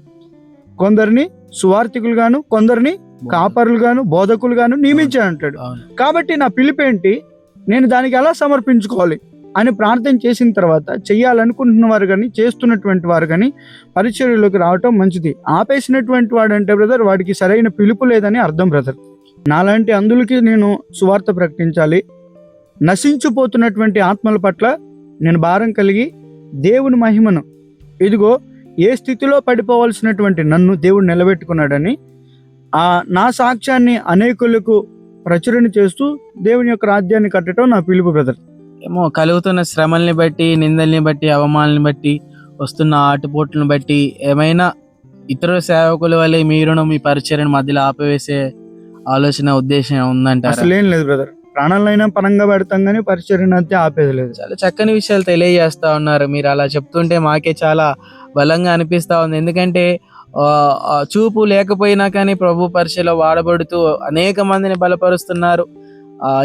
కొందరిని సువార్థికులు గాను, కొందరిని కాపరులు గాను, బోధకులు గాను నియమించాడు అంటాడు. కాబట్టి నా పిలిపేంటి, నేను దానికి ఎలా సమర్పించుకోవాలి అని ప్రార్థన చేసిన తర్వాత చెయ్యాలనుకుంటున్న వారు కానీ, చేస్తున్నటువంటి వారు కానీ పరిచర్యలోకి రావటం మంచిది. ఆపేసినటువంటి వాడు అంటే బ్రదర్, వాడికి సరైన పిలుపు లేదని అర్థం బ్రదర్. నాలాంటి అందులకి నేను సువార్త ప్రకటించాలి. నశించిపోతున్నటువంటి ఆత్మల పట్ల నేను భారం కలిగి దేవుని మహిమను, ఇదిగో ఏ స్థితిలో పడిపోవాల్సినటువంటి నన్ను దేవుడు నిలబెట్టుకున్నాడని నా సాక్ష్యాన్ని అనేకులకు ప్రచురణ చేస్తూ దేవుని యొక్క రాజ్యాన్ని కట్టడం నా పిలుపు బ్రదర్. ఏమో కలుగుతున్న శ్రమల్ని బట్టి, నిందల్ని బట్టి, అవమానాలను బట్టి, వస్తున్న ఆటుపోట్లను బట్టి ఏమైనా ఇతర సేవకుల వల్లే మీరును మీ పరిచర్యను మధ్యలో ఆపివేసే ఆలోచన, ఉద్దేశం ఉందంటారా? అసలు ఏం లేదు బ్రదర్. ప్రాణాలైనా పనంగా పెడతాం కానీ పరిచర్యను అయితే ఆపేది లేదు. చాలా చక్కని విషయాలు తెలియజేస్తా ఉన్నారు. మీరు అలా చెప్తుంటే మాకే చాలా బలంగా అనిపిస్తా ఉంది. ఎందుకంటే చూపు లేకపోయినా కానీ ప్రభు పరిచయలో వాడబడుతూ అనేక మందిని బలపరుస్తున్నారు.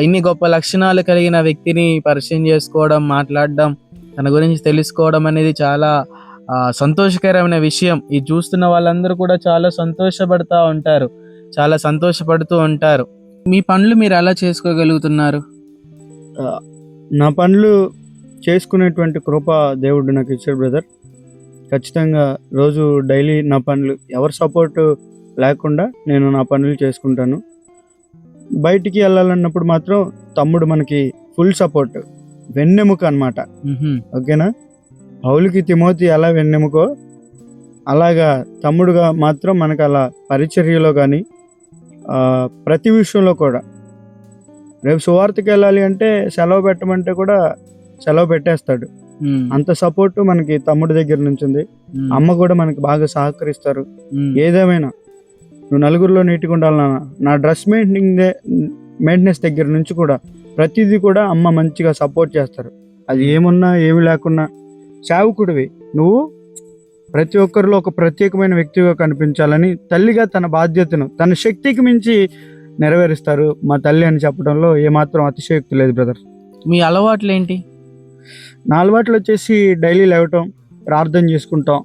ఇన్ని గొప్ప లక్షణాలు కలిగిన వ్యక్తిని పరిచయం చేసుకోవడం, మాట్లాడడం, తన గురించి తెలుసుకోవడం అనేది చాలా సంతోషకరమైన విషయం. ఇది చూస్తున్న వాళ్ళందరూ కూడా చాలా సంతోషపడుతూ ఉంటారు. మీ పనులు మీరు ఎలా చేసుకోగలుగుతున్నారు? నా పనులు చేసుకునేటువంటి కృప దేవుడు నాకు ఇచ్చాడు బ్రదర్. ఖచ్చితంగా రోజు డైలీ నా పనులు, ఎవరి సపోర్ట్ లేకుండా నేను నా పనులు చేసుకుంటాను. బయటికి వెళ్ళాలన్నప్పుడు మాత్రం తమ్ముడు మనకి ఫుల్ సపోర్ట్, వెన్నెముక అన్నమాట. ఓకేనా? పౌలుకి తిమోతి ఎలా వెన్నెముకో అలాగా తమ్ముడుగా మాత్రం మనకు అలా పరిచర్యలో కానీ ప్రతి విషయంలో కూడా. రేపు సువార్తకి వెళ్ళాలి అంటే సెలవు పెట్టమంటే కూడా సెలవు పెట్టేస్తాడు. అంత సపోర్ట్ మనకి తమ్ముడి దగ్గర నుంచి ఉంది. అమ్మ కూడా మనకి బాగా సహకరిస్తారు. ఏదేమైనా నువ్వు నలుగురిలో నీట్గా ఉండాలన్నా, నా డ్రెస్ మెయింటెనెన్స్ దగ్గర నుంచి కూడా ప్రతిదీ కూడా అమ్మ మంచిగా సపోర్ట్ చేస్తారు. అది ఏమున్నా ఏమి లేకున్నా సేవకుడివి నువ్వు ప్రతి ఒక్కరిలో ఒక ప్రత్యేకమైన వ్యక్తిగా కనిపించాలని తల్లిగా తన బాధ్యతను తన శక్తికి మించి నెరవేరుస్తారు మా తల్లి అని చెప్పడంలో ఏమాత్రం అతిశయోక్తి లేదు బ్రదర్. మీ అలవాట్లు ఏంటి? నా అలవాట్లు వచ్చేసి డైలీ లేవటం, ప్రార్థన చేసుకుంటాం,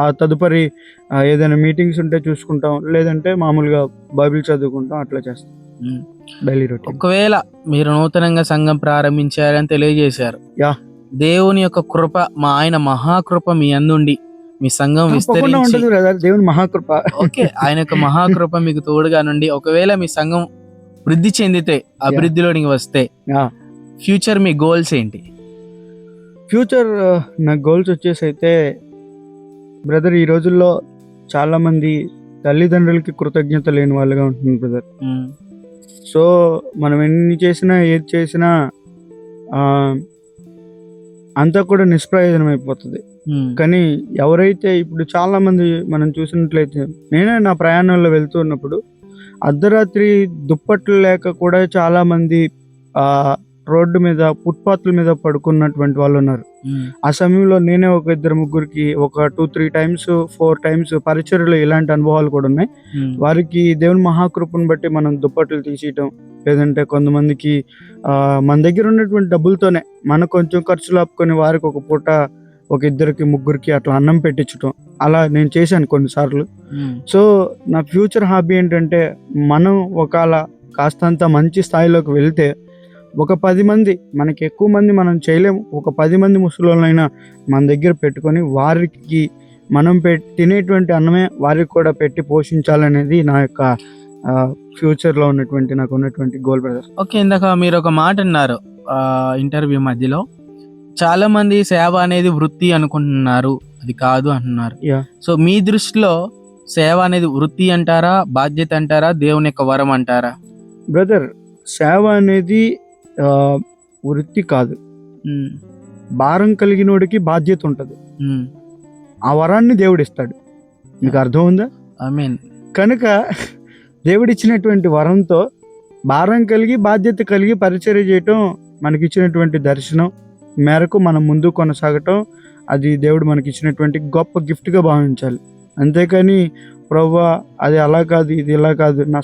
ఆ తదుపరి ఏదైనా మీటింగ్స్ ఉంటే చూసుకుంటాం, లేదంటే మామూలుగా బైబిల్ చదువుకుంటాం, అట్లా చేస్తాం డైలీ రొటీన్. ఒకవేళ మీరు నూతనంగా సంఘం ప్రారంభించారని తెలియజేశారు, దేవుని యొక్క కృప, ఆయన మహాకృప మీ అందుండి మీ సంఘం తప్పకుండా విస్తరించి ఉంటుంది బ్రదర్, దేవుని మహాకృప. ఓకే, ఆయన యొక్క మహాకృప మీకు తోడుగా నుండి ఒకవేళ మీ సంఘం వృద్ధి చెందితే, అభివృద్ధిలోనికి వస్తే ఫ్యూచర్ మీ గోల్స్ ఏంటి? ఫ్యూచర్ నా గోల్స్ వచ్చేసి అయితే బ్రదర్, ఈ రోజుల్లో చాలా మంది తల్లిదండ్రులకి కృతజ్ఞత లేని వాళ్ళుగా ఉంటుంది బ్రదర్. సో మనం ఎన్ని చేసినా ఏది చేసినా అంతా కూడా నిష్ప్రయోజనం అయిపోతుంది. కానీ ఎవరైతే ఇప్పుడు చాలా మంది మనం చూసినట్లయితే, నేనే నా ప్రయాణంలో వెళ్తూ ఉన్నప్పుడు అర్ధరాత్రి దుప్పట్లు లేక కూడా చాలా మంది రోడ్డు మీద, ఫుట్పాత్ల మీద పడుకున్నటువంటి వాళ్ళు ఉన్నారు. ఆ సమయంలో నేనే ఒక 2-3 ఒక 2-3 టైమ్స్ 4 టైమ్స్ పరిచర్యలో ఇలాంటి అనుభవాలు కూడా ఉన్నాయి. వారికి దేవుని మహాకృపను బట్టి మనం దుప్పట్లు తీసేయటం, లేదంటే కొంతమందికి మన దగ్గర ఉన్నటువంటి డబ్బులతోనే మనం కొంచెం ఖర్చులు ఆపుకొని వారికి ఒక పూట ఒక 2-3 అట్లా అన్నం పెట్టించటం, అలా నేను చేశాను కొన్నిసార్లు. సో నా ఫ్యూచర్ హాబీ ఏంటంటే, మనం ఒకవేళ కాస్తంత మంచి స్థాయిలోకి వెళ్తే ఒక 10 మంది, మనకి ఎక్కువ మంది మనం చేయలేము, ఒక 10 మంది ముసలోళ్ళైనా మన దగ్గర పెట్టుకొని వారికి మనం తినేటువంటి అన్నమే వారికి కూడా పెట్టి పోషించాలనేది నా యొక్క ఫ్యూచర్లో ఉన్నటువంటి నాకు ఉన్నటువంటి గోల్ బ్రదర్. ఓకే, ఇందాక మీరు ఒక మాట అన్నారు ఇంటర్వ్యూ మధ్యలో, చాలా మంది సేవ అనేది వృత్తి అనుకుంటున్నారు, అది కాదు అంటున్నారు. సో మీ దృష్టిలో సేవ అనేది వృత్తి అంటారా, బాధ్యత అంటారా, దేవుని యొక్క వరం అంటారా? బ్రదర్, సేవ అనేది వృత్తి కాదు, భారం కలిగినోడికి బాధ్యత ఉంటుంది. ఆ వరాన్ని దేవుడు ఇస్తాడు, మీకు అర్థం ఉందా? ఆమేన్. కనుక దేవుడిచ్చినటువంటి వరంతో భారం కలిగి బాధ్యత కలిగి పరిచర్య చేయటం మనకిచ్చినటువంటి దర్శనం మేరకు మనం ముందు కొనసాగటం, అది దేవుడు మనకిచ్చినటువంటి గొప్ప గిఫ్ట్గా భావించాలి. అంతేకాని ప్రభువా అది అలా కాదు, ఇది ఇలా కాదు, నా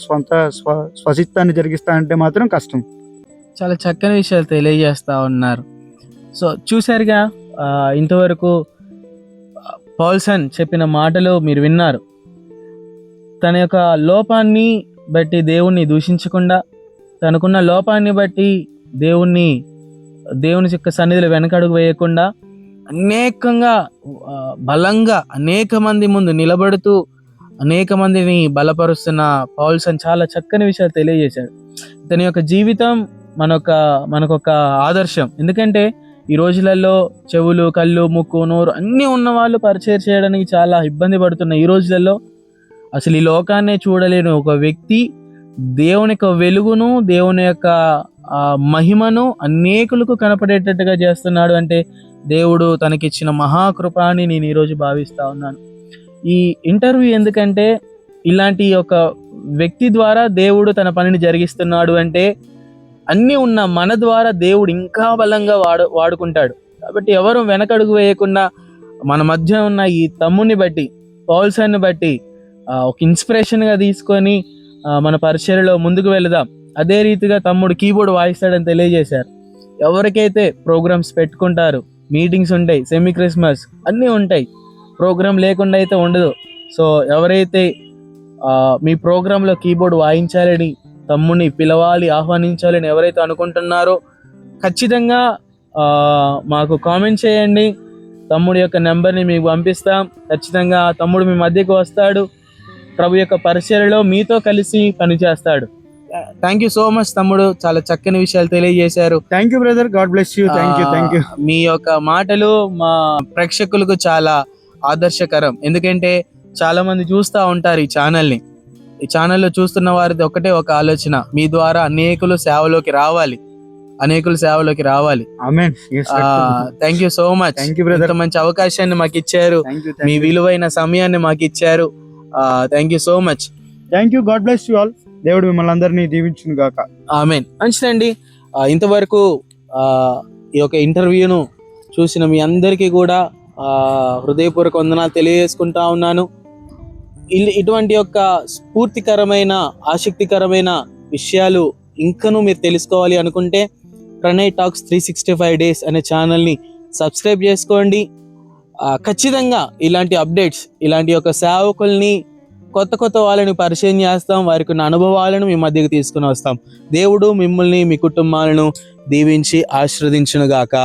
స్వచిత్తాన్ని జరిగిస్తా అంటే మాత్రం కష్టం. చాలా చక్కని విషయాలు తెలియజేస్తా ఉన్నారు. సో చూశారుగా, ఇంతవరకు పౌల్సన్ చెప్పిన మాటలు మీరు విన్నారు. తన యొక్క లోపాన్ని బట్టి దేవుణ్ణి దూషించకుండా, తనకున్న లోపాన్ని బట్టి దేవుని యొక్క సన్నిధిలో వెనకడుగు వేయకుండా, అనేకంగా బలంగా అనేక మంది ముందు నిలబడుతూ అనేక మందిని బలపరుస్తున్న పౌల్సన్ చాలా చక్కని విషయాలు తెలియజేశాడు. తన యొక్క జీవితం మనకొక ఆదర్శం. ఎందుకంటే ఈ రోజులలో చెవులు, కళ్ళు, ముక్కు, నోరు అన్నీ ఉన్న వాళ్ళు పరిచయం చేయడానికి చాలా ఇబ్బంది పడుతున్న ఈ రోజులలో అసలు ఈ లోకాన్నే చూడలేని ఒక వ్యక్తి దేవుని యొక్క వెలుగును, దేవుని యొక్క మహిమను అనేకులకు కనపడేటట్టుగా చేస్తున్నాడు అంటే దేవుడు తనకిచ్చిన మహాకృప అని నేను ఈరోజు భావిస్తా ఉన్నాను. ఈ ఇంటర్వ్యూ ఎందుకంటే, ఇలాంటి ఒక వ్యక్తి ద్వారా దేవుడు తన పనిని జరిగిస్తున్నాడు అంటే అన్నీ ఉన్న మన ద్వారా దేవుడు ఇంకా బలంగా వాడుకుంటాడు. కాబట్టి ఎవరు వెనకడుగు వేయకుండా మన మధ్య ఉన్న ఈ తమ్ముని బట్టి, పౌల్సన్ని బట్టి ఒక ఇన్స్పిరేషన్గా తీసుకొని మన పరిచర్యలో ముందుకు వెళదాం. అదే రీతిగా తమ్ముడు కీబోర్డ్ వాయిస్తాడని తెలియజేశారు. ఎవరికైతే ప్రోగ్రామ్స్ పెట్టుకుంటారు, మీటింగ్స్ ఉంటాయి, సెమీ క్రిస్మస్ అన్నీ ఉంటాయి, ప్రోగ్రామ్ లేకుండా అయితే ఉండదు. సో ఎవరైతే మీ ప్రోగ్రాంలో కీబోర్డ్ వాయించాలని, తమ్ముని పిలవాలి, ఆహ్వానించాలని ఎవరైతే అనుకుంటున్నారో ఖచ్చితంగా మాకు కామెంట్ చేయండి. తమ్ముడి యొక్క నెంబర్ని మీకు పంపిస్తాం. ఖచ్చితంగా తమ్ముడు మీ మధ్యకు వస్తాడు, ప్రభు యొక్క పరిచర్యలో మీతో కలిసి పనిచేస్తాడు. థ్యాంక్ యూ సో మచ్ తమ్ముడు, చాలా చక్కని విషయాలు తెలియజేశారు. Thank you brother, God bless you. Thank you. మీ యొక్క మాటలు మా ప్రేక్షకులకు చాలా ఆదర్శకరం. ఎందుకంటే చాలా మంది చూస్తూ ఉంటారు ఈ ఛానల్లో చూస్తున్న వారిది ఒకటే ఒక ఆలోచన, మీ ద్వారా అనేకులు సేవలోకి రావాలి. Amen. Thank you so much. Thank you brother, మంచి అవకాశాన్ని మాకు ఇచ్చారు, మీ విలువైన సమయాన్ని మాకు ఇచ్చారు. Thank you so much. Thank you. God bless you all. దేవుడు మిమ్మల్ని అందరినీ దీవించును గాక. ఆమేన్. మంచిదండి. ఇంతవరకు ఈ యొక్క ఇంటర్వ్యూను చూసిన మీ అందరికీ కూడా హృదయపూర్వక వందనాలు తెలియజేసుకుంటా ఉన్నాను. ఇటువంటి యొక్క స్ఫూర్తికరమైన, ఆసక్తికరమైన విషయాలు ఇంకనూ మీరు తెలుసుకోవాలి అనుకుంటే ప్రణయ్ టాక్స్ 365 days అనే ఛానల్ని సబ్స్క్రైబ్ చేసుకోండి. ఖచ్చితంగా ఇలాంటి అప్డేట్స్, ఇలాంటి యొక్క సేవకుల్ని, కొత్త వాళ్ళని పరిచయం చేస్తాం, వారికి ఉన్న అనుభవాలను మీ మధ్యకి తీసుకుని వస్తాం. దేవుడు మిమ్మల్ని, మీ కుటుంబాలను దీవించి ఆశీర్వదించును గాక.